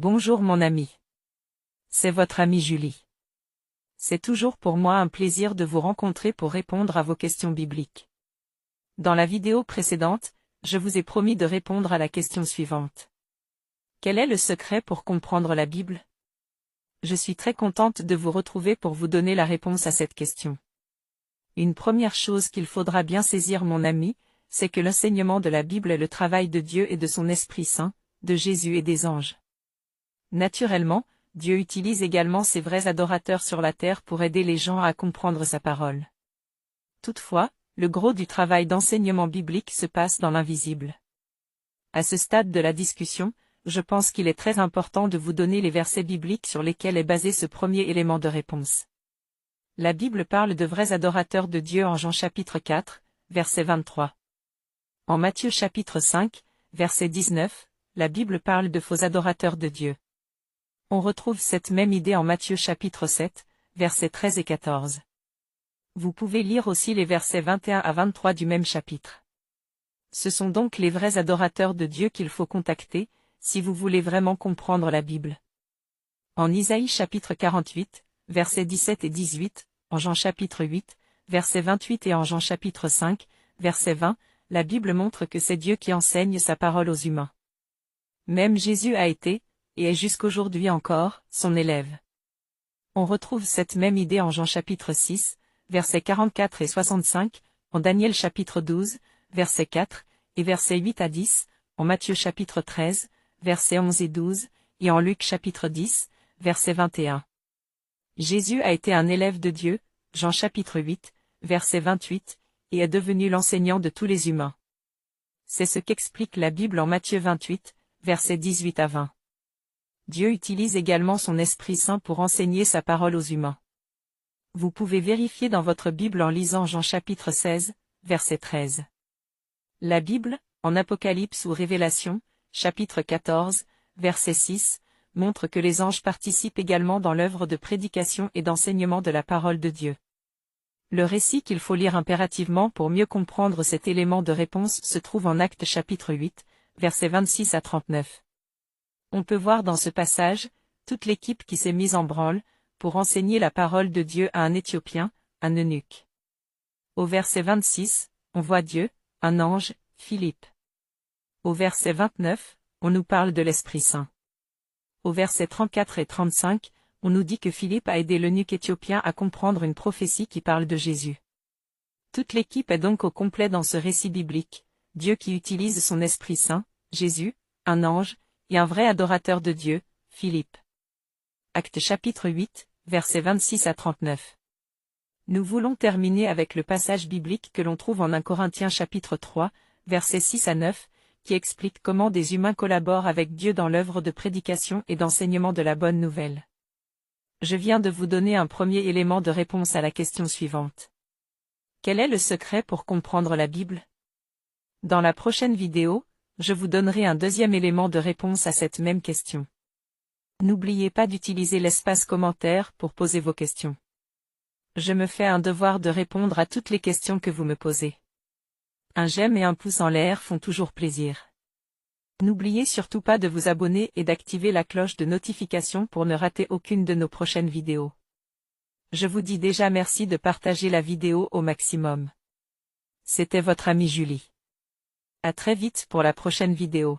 Bonjour mon ami. C'est votre amie Julie. C'est toujours pour moi un plaisir de vous rencontrer pour répondre à vos questions bibliques. Dans la vidéo précédente, je vous ai promis de répondre à la question suivante. Quel est le secret pour comprendre la Bible? Je suis très contente de vous retrouver pour vous donner la réponse à cette question. Une première chose qu'il faudra bien saisir mon ami, c'est que l'enseignement de la Bible est le travail de Dieu et de son Esprit Saint, de Jésus et des anges. Naturellement, Dieu utilise également ses vrais adorateurs sur la terre pour aider les gens à comprendre sa parole. Toutefois, le gros du travail d'enseignement biblique se passe dans l'invisible. À ce stade de la discussion, je pense qu'il est très important de vous donner les versets bibliques sur lesquels est basé ce premier élément de réponse. La Bible parle de vrais adorateurs de Dieu en Jean chapitre 4, verset 23. En Matthieu chapitre 5, verset 19, la Bible parle de faux adorateurs de Dieu. On retrouve cette même idée en Matthieu chapitre 7, versets 13 et 14. Vous pouvez lire aussi les versets 21 à 23 du même chapitre. Ce sont donc les vrais adorateurs de Dieu qu'il faut contacter, si vous voulez vraiment comprendre la Bible. En Isaïe chapitre 48, versets 17 et 18, en Jean chapitre 8, verset 28 et en Jean chapitre 5, verset 20, la Bible montre que c'est Dieu qui enseigne sa parole aux humains. Même Jésus a été, et est jusqu'aujourd'hui encore, son élève. On retrouve cette même idée en Jean chapitre 6, versets 44 et 65, en Daniel chapitre 12, verset 4, et versets 8 à 10, en Matthieu chapitre 13, versets 11 et 12, et en Luc chapitre 10, verset 21. Jésus a été un élève de Dieu, Jean chapitre 8, verset 28, et est devenu l'enseignant de tous les humains. C'est ce qu'explique la Bible en Matthieu 28, versets 18 à 20. Dieu utilise également son Esprit Saint pour enseigner sa parole aux humains. Vous pouvez vérifier dans votre Bible en lisant Jean chapitre 16, verset 13. La Bible, en Apocalypse ou Révélation, chapitre 14, verset 6, montre que les anges participent également dans l'œuvre de prédication et d'enseignement de la parole de Dieu. Le récit qu'il faut lire impérativement pour mieux comprendre cet élément de réponse se trouve en Actes chapitre 8, versets 26 à 39. On peut voir dans ce passage, toute l'équipe qui s'est mise en branle, pour enseigner la parole de Dieu à un Éthiopien, un eunuque. Au verset 26, on voit Dieu, un ange, Philippe. Au verset 29, on nous parle de l'Esprit Saint. Au verset 34 et 35, on nous dit que Philippe a aidé l'eunuque éthiopien à comprendre une prophétie qui parle de Jésus. Toute l'équipe est donc au complet dans ce récit biblique, Dieu qui utilise son Esprit Saint, Jésus, un ange, et un vrai adorateur de Dieu, Philippe. Actes chapitre 8, versets 26 à 39. Nous voulons terminer avec le passage biblique que l'on trouve en 1 Corinthiens chapitre 3, versets 6 à 9, qui explique comment des humains collaborent avec Dieu dans l'œuvre de prédication et d'enseignement de la bonne nouvelle. Je viens de vous donner un premier élément de réponse à la question suivante. Quel est le secret pour comprendre la Bible? Dans la prochaine vidéo, je vous donnerai un deuxième élément de réponse à cette même question. N'oubliez pas d'utiliser l'espace commentaire pour poser vos questions. Je me fais un devoir de répondre à toutes les questions que vous me posez. Un j'aime et un pouce en l'air font toujours plaisir. N'oubliez surtout pas de vous abonner et d'activer la cloche de notification pour ne rater aucune de nos prochaines vidéos. Je vous dis déjà merci de partager la vidéo au maximum. C'était votre amie Julie. À très vite pour la prochaine vidéo.